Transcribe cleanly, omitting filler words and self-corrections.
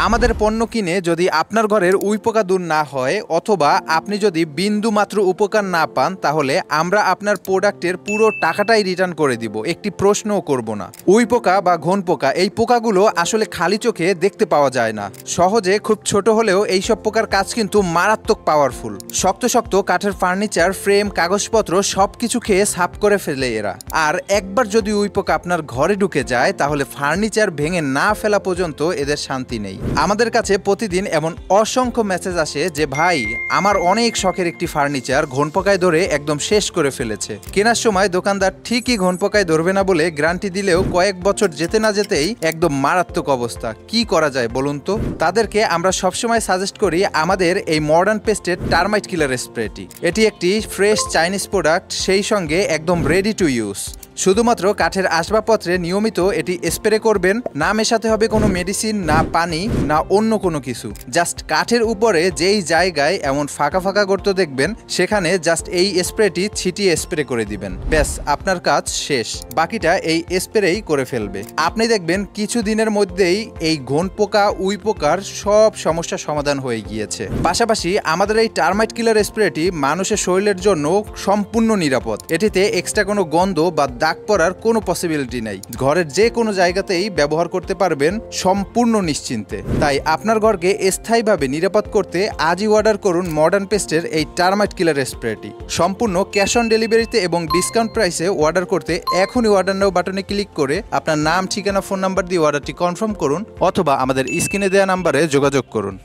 আমাদের পণ্য কিনে যদি আপনার ঘরের উইপোকা দূর না হয় অথবা আপনি যদি বিন্দু মাত্র উপকার না পান তাহলে আমরা আপনার প্রোডাক্টের পুরো টাকাটাই রিটার্ন করে দিব, একটি প্রশ্নও করব না। উইপোকা বা ঘন পোকা এই পোকাগুলো আসলে খালি চোখে দেখতে পাওয়া যায় না, সহজে খুব ছোট হলেও এইসব পোকার কাজ কিন্তু মারাত্মক পাওয়ারফুল। শক্ত শক্ত কাঠের ফার্নিচার, ফ্রেম, কাগজপত্র সবকিছু খেয়ে সাফ করে ফেলে এরা। আর একবার যদি উইপোকা আপনার ঘরে ঢুকে যায় তাহলে ফার্নিচার ভেঙে না ফেলা পর্যন্ত এদের শান্তি নেই। আমাদের কাছে প্রতিদিন এমন অসংখ্য মেসেজ আসে যে ভাই আমার অনেক শখের একটি ফার্নিচার ঘনপোকায় ধরে একদম শেষ করে ফেলেছে। কেনার সময় দোকানদার ঠিকই ঘনপোকায় ধরবে না বলে গ্যারান্টি দিলেও কয়েক বছর যেতে না যেতেই একদম মারাত্মক অবস্থা। কি করা যায় বলুন তো? তাদেরকে আমরা সবসময় সাজেস্ট করি আমাদের এই মডার্ন পেস্টের টার্মাইট কিলার স্প্রেটি। এটি একটি ফ্রেশ চাইনিজ প্রোডাক্ট, সেই সঙ্গে একদম রেডি টু ইউজ। শুধুমাত্র কাঠের আসবাবপত্রে নিয়মিত এটি স্প্রে করবেন, না মেশাতে হবে কোনো মেডিসিন, না পানি, না অন্য কোনো কিছু। জাস্ট কাঠের উপরে যেই জায়গায় এমন ফাঁকা ফাঁকা গর্ত দেখবেন সেখানে জাস্ট এই স্প্রেটি ছিটিয়ে স্প্রে করে দিবেন, ব্যাস আপনার কাজ শেষ। বাকিটা এই স্প্রেই করে ফেলবে। আপনি দেখবেন কিছু দিনের মধ্যেই এই ঘন পোকা, উইপোকার সব সমস্যা সমাধান হয়ে গিয়েছে। পাশাপাশি আমাদের এই টার্মাইট কিলার স্প্রেটি মানুষের শরীরের জন্য সম্পূর্ণ নিরাপদ। এটিতে এক্সট্রা কোনো গন্ধ বা দাগ পড়ার কোনো পসিবিলিটি নাই। ঘরের যে কোনো জায়গাতেই ব্যবহার করতে পারবেন সম্পূর্ণ নিশ্চিন্তে। তাই আপনার ঘরকে স্থায়ীভাবে নিরাপদ করতে আজই অর্ডার করুন মডার্ন পেস্টের এই টার্মাইট কিলার স্প্রেটি। সম্পূর্ণ ক্যাশ অন ডেলিভারিতে এবং ডিসকাউন্ট প্রাইসে অর্ডার করতে এখনই অর্ডার নাও বাটনে ক্লিক করে আপনার নাম, ঠিকানা, ফোন নাম্বার দিয়ে অর্ডারটি কনফার্ম করুন অথবা আমাদের স্ক্রিনে দেওয়া নাম্বারে যোগাযোগ করুন।